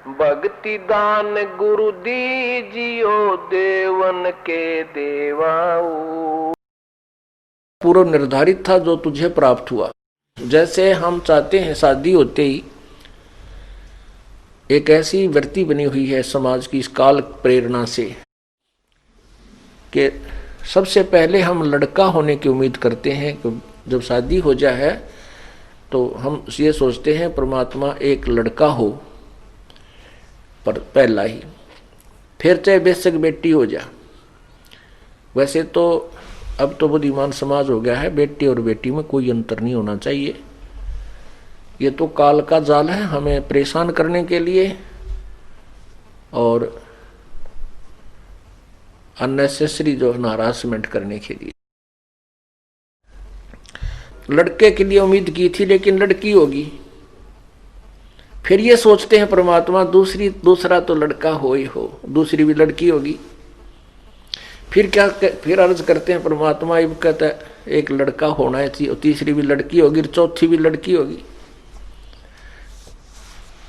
भक्ति दान गुरु दीजियो देवन के देवाऊ। पूर्व निर्धारित था जो तुझे प्राप्त हुआ। जैसे हम चाहते हैं शादी होते ही एक ऐसी वृत्ति बनी हुई है समाज की इस काल प्रेरणा से कि सबसे पहले हम लड़का होने की उम्मीद करते हैं कि जब शादी हो जाए तो हम ये सोचते हैं परमात्मा एक लड़का हो, पर पहला ही, फिर चाहे बेशक बेटी हो जाए। वैसे तो अब तो बुद्धिमान समाज हो गया है, बेटी और बेटी में कोई अंतर नहीं होना चाहिए। ये तो काल का जाल है हमें परेशान करने के लिए और अननेसेसरी जो हरासमेंट करने के लिए। लड़के के लिए उम्मीद की थी लेकिन लड़की होगी। फिर ये सोचते हैं परमात्मा दूसरा तो लड़का हो ही हो, दूसरी भी लड़की होगी। फिर अर्ज करते हैं परमात्मा, अब कहता है एक लड़का होना है, तीसरी भी लड़की होगी, चौथी भी लड़की होगी।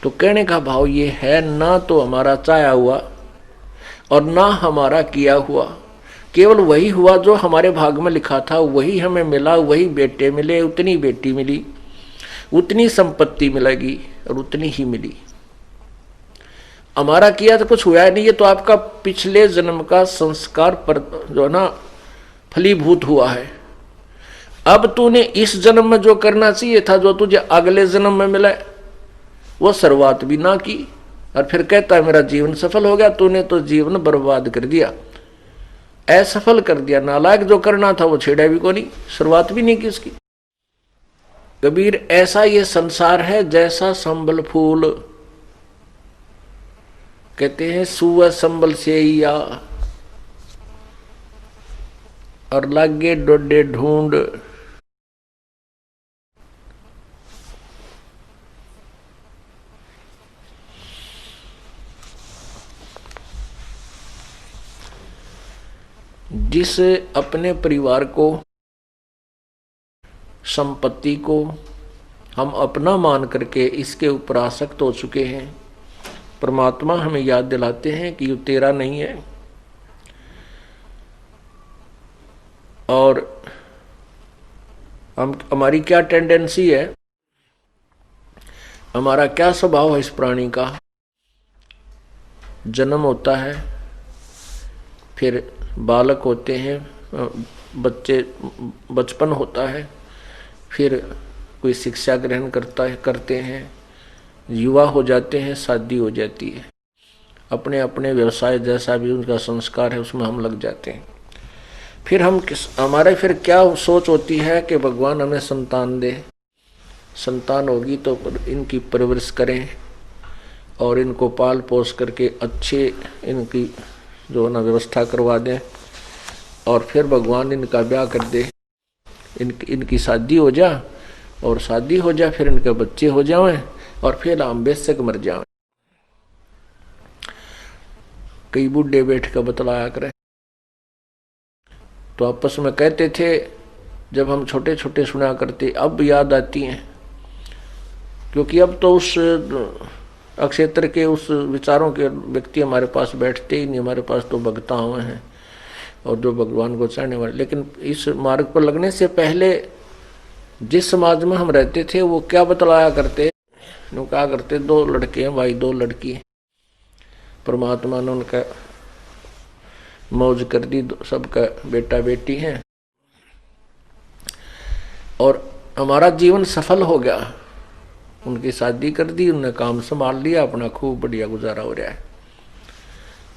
तो कहने का भाव ये है, ना तो हमारा चाहा हुआ और ना हमारा किया हुआ, केवल वही हुआ जो हमारे भाग में लिखा था, वही हमें मिला। वही बेटे मिले, उतनी बेटी मिली, उतनी संपत्ति मिलेगी और उतनी ही मिली। हमारा किया तो कुछ हुआ नहीं, ये तो आपका पिछले जन्म का संस्कार पर जो है ना फलीभूत हुआ है। अब तूने इस जन्म में जो करना चाहिए था, जो तुझे अगले जन्म में मिला, वो शुरुआत भी ना की और फिर कहता है मेरा जीवन सफल हो गया। तूने तो जीवन बर्बाद कर दिया, असफल कर दिया। नालायक जो करना था वो छेड़ा भी को नहीं, शुरुआत भी नहीं की उसकी। कबीर ऐसा ये संसार है जैसा संबल फूल, कहते हैं सुअ संबल से या और लागे डोडे ढूंढ। जिस अपने परिवार को, संपत्ति को हम अपना मान करके इसके ऊपर आसक्त हो चुके हैं, परमात्मा हमें याद दिलाते हैं कि ये तेरा नहीं है। और हमारी क्या टेंडेंसी है, हमारा क्या स्वभाव है इस प्राणी का। जन्म होता है, फिर बालक होते हैं, बचपन होता है, फिर कोई शिक्षा ग्रहण करते हैं, युवा हो जाते हैं, शादी हो जाती है, अपने अपने व्यवसाय जैसा भी उनका संस्कार है उसमें हम लग जाते हैं। फिर हमारे फिर क्या सोच होती है कि भगवान हमें संतान दे, संतान होगी तो इनकी परवरिश करें और इनको पाल पोस करके अच्छे इनकी जो ना व्यवस्था करवा दें और फिर भगवान इनका ब्याह कर दे, इनकी शादी हो जा और शादी हो जा, फिर इनके बच्चे हो जाएं और फिर हम बेशक मर जाएं। कई बूढ़े बैठ कर बतलाया करें तो आपस में कहते थे, जब हम छोटे छोटे सुना करते, अब याद आती हैं, क्योंकि अब तो उस अक्षेत्र के उस विचारों के व्यक्ति हमारे पास बैठते ही नहीं। हमारे पास तो भगता हुए हैं और जो भगवान को चाहने वाले। लेकिन इस मार्ग पर लगने से पहले जिस समाज में हम रहते थे वो क्या बतलाया करते, वो क्या करते, दो लड़के हैं भाई, दो लड़की हैं, परमात्मा ने उनका मौज कर दी, सबका बेटा बेटी हैं और हमारा जीवन सफल हो गया। उनकी शादी कर दी, उन्होंने काम संभाल लिया, अपना खूब बढ़िया गुजारा हो रहा है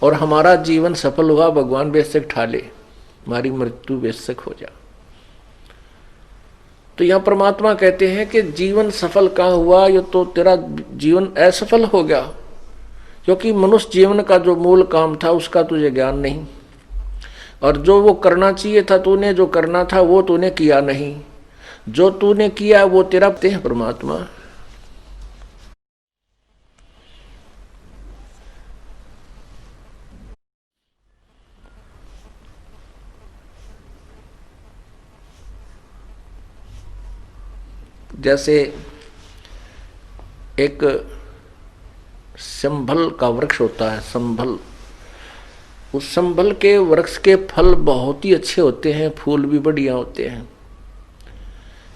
और हमारा जीवन सफल हुआ। भगवान बेशक ठाले, हमारी मृत्यु बेशक हो जा। तो यहां परमात्मा कहते हैं कि जीवन सफल कहाँ हुआ, ये तो तेरा जीवन असफल हो गया, क्योंकि मनुष्य जीवन का जो मूल काम था उसका तुझे ज्ञान नहीं और जो वो करना चाहिए था तूने, जो करना था वो तूने किया नहीं। जो तूने किया वो तेरा ते है परमात्मा। जैसे एक संभल का वृक्ष होता है, संभल। उस संभल के वृक्ष के फल बहुत ही अच्छे होते हैं, फूल भी बढ़िया होते हैं।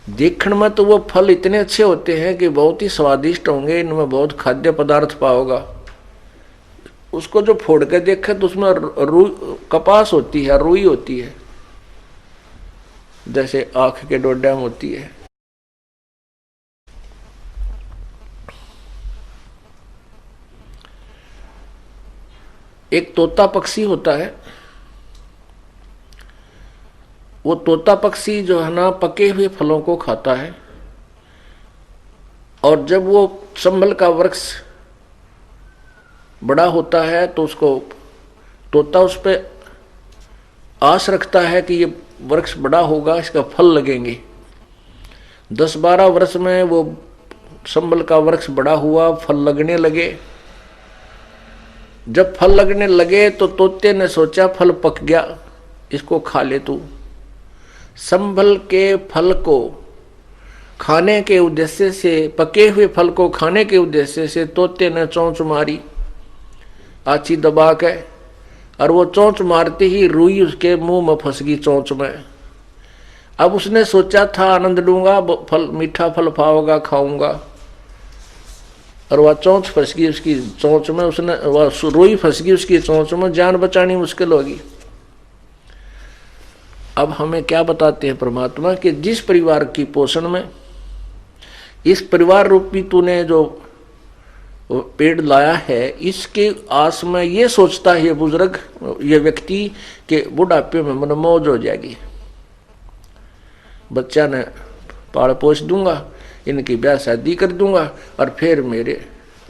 देखने में तो वो फल इतने अच्छे होते हैं कि बहुत ही स्वादिष्ट होंगे, इनमें बहुत खाद्य पदार्थ पाओगा। उसको जो फोड़ के देखे तो उसमें कपास होती है, रुई होती है, जैसे आंख के डोडा में होती है। एक तोता पक्षी होता है, वो तोता पक्षी जो है ना पके हुए फलों को खाता है, और जब वो संभल का वृक्ष बड़ा होता है तो उसको तोता उस पर आस रखता है कि ये वृक्ष बड़ा होगा, इसका फल लगेंगे। 10-12 वर्ष में वो संभल का वृक्ष बड़ा हुआ, फल लगने लगे। जब फल लगने लगे तो तोते ने सोचा फल पक गया, इसको खा ले तू। संभल के फल को खाने के उद्देश्य से, पके हुए फल को खाने के उद्देश्य से तोते ने चोंच मारी आछी दबा के, और वो चोंच मारते ही रुई उसके मुंह में फंस गई चोंच में। अब उसने सोचा था आनंद लूंगा, फल मीठा फल पाओगा, खाऊंगा, और वह चोंच फंस गई उसकी चोंच में, उसने वह रुई फंस गई उसकी चोंच में, जान बचानी मुश्किल होगी। अब हमें क्या बताते हैं परमात्मा कि जिस परिवार की पोषण में, इस परिवार रूपी तूने जो पेड़ लाया है, इसके आस में ये सोचता है ये बुजुर्ग, ये व्यक्ति के बुढ़ापे में मन मौज हो जाएगी, बच्चा ने पाल पोष दूंगा, इनकी ब्याह शादी कर दूंगा, और फिर मेरे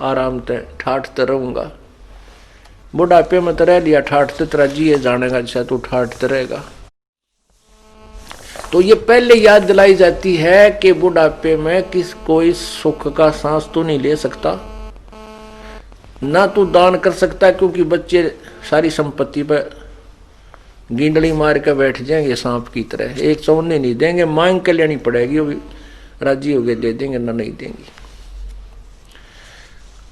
आराम से ठाठते रहूंगा। बुढ़ापे में तो रह लिया ठाठते, तेरा जिए जानेगा जैसा तू ठाठते रहेगा। तो ये पहले याद दिलाई जाती है कि बुढ़ापे में कोई सुख का सांस तो नहीं ले सकता, ना तू दान कर सकता, क्योंकि बच्चे सारी संपत्ति पर गिंडली मार के बैठ जाएंगे सांप की तरह, एक चौने नहीं देंगे, मांग के लेनी पड़ेगी, वो भी राजी हो गए दे देंगे, ना नहीं देंगे।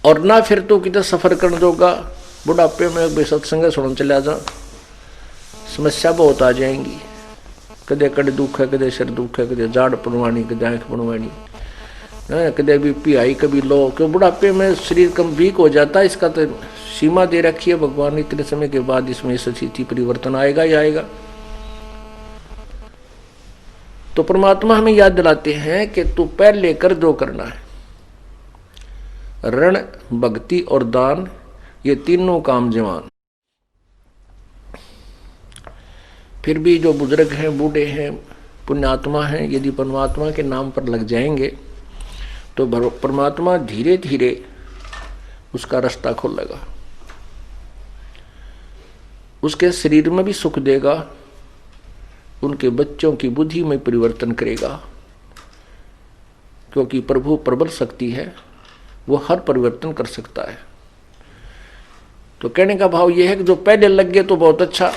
और ना फिर तो किधर सफर करने दोगा। बुढ़ापे में बेसत्संग सुन चला जा, समस्या बहुत आ जाएंगी, कदे कड़े दुख है, कदे सिर दुख है, कदे जाड़ पड़वानी, कदे आंख बनवानी, कदे बीपी हाई, कभी लो। क्यों बुढ़ापे में शरीर कम वीक हो जाता है, इसका तो सीमा दे रखी है भगवान ने, इतने समय के बाद इसमें स्थिति परिवर्तन आएगा ही आएगा। तो परमात्मा हमें याद दिलाते हैं कि तू पहले कर जो करना है, ऋण, भक्ति और दान, ये तीनों काम जवान। फिर भी जो बुजुर्ग हैं, बूढ़े हैं, पुण्यात्मा हैं, यदि परमात्मा के नाम पर लग जाएंगे तो परमात्मा धीरे धीरे उसका रास्ता खोलेगा, उसके शरीर में भी सुख देगा, उनके बच्चों की बुद्धि में परिवर्तन करेगा, क्योंकि प्रभु प्रबल शक्ति है, वो हर परिवर्तन कर सकता है। तो कहने का भाव यह है कि जो पहले लग गए तो बहुत अच्छा,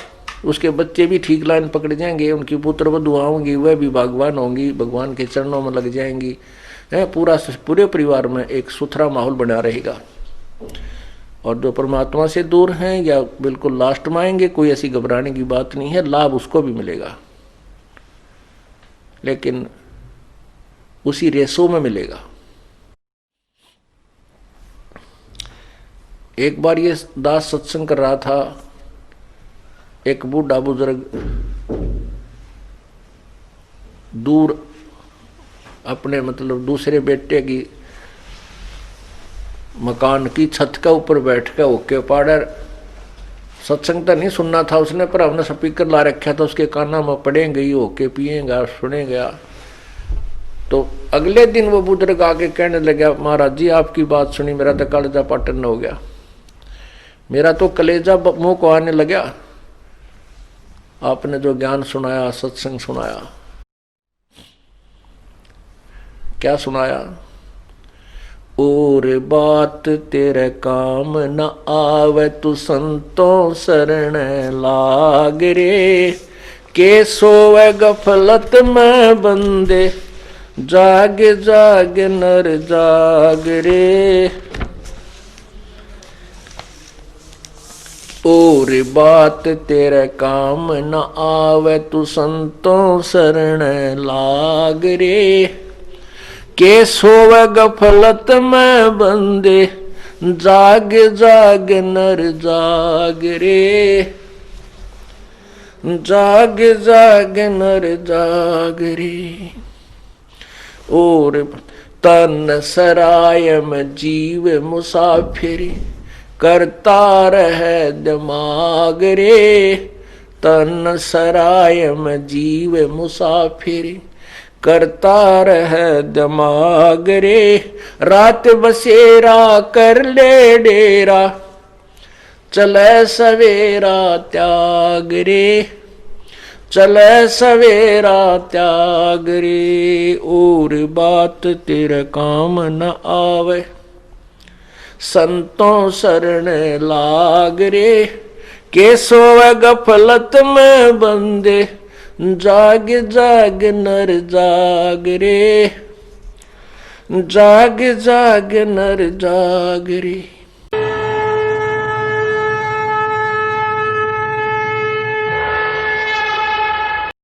उसके बच्चे भी ठीक लाइन पकड़ जाएंगे, उनकी पुत्र वधुआ होंगी, वह भी भगवान होंगी, भगवान के चरणों में लग जाएंगी, पूरे परिवार में एक सुथरा माहौल बना रहेगा। और जो परमात्मा से दूर हैं या बिल्कुल लास्ट में आएंगे, कोई ऐसी घबराने की बात नहीं है, लाभ उसको भी मिलेगा, लेकिन उसी रेसो में मिलेगा। एक बार ये दास सत्संग कर रहा था, एक बूढ़ा बुजुर्ग दूर अपने मतलब दूसरे बेटे की मकान की छत के ऊपर बैठ के होके पाड़र सत्संग तो नहीं सुनना था उसने, पर हमने स्पीकर ला रखा था, उसके काना में पड़ेंगे ही होके पिएगा सुनेगा। तो अगले दिन वो बुजुर्ग आके कहने लगा, महाराज जी आपकी बात सुनी मेरा तो कलेजा पाटन हो गया, मेरा तो कलेजा मुंह को आने लगा, आपने जो ज्ञान सुनाया, सत्संग सुनाया। क्या सुनाया? और बात तेरे काम न आवे, तू संतों शरण लाग रे, के सोवे गफलत में बंदे, जाग जाग नर जाग रे। और बात तेरे काम न आवे, तू संतों शरण लाग रे। के सोवे गफलत में बंदे, जाग जाग नर जाग रे। जाग जाग नर जाग रे। और तन सराय में जीव मुसाफिरी, करता रहे दिमाग रे। तन सराय में जीव मुसाफिरी, करता रहे दिमाग रे। रात बसेरा कर ले डेरा, चले सवेरा त्याग रे। चले सवेरा त्याग रे। और बात तेरे काम न आवे, संतों शरण लाग रे। के सोवे गफलत में बंदे, जाग जाग नर जाग रे। जाग जाग नर जाग रे।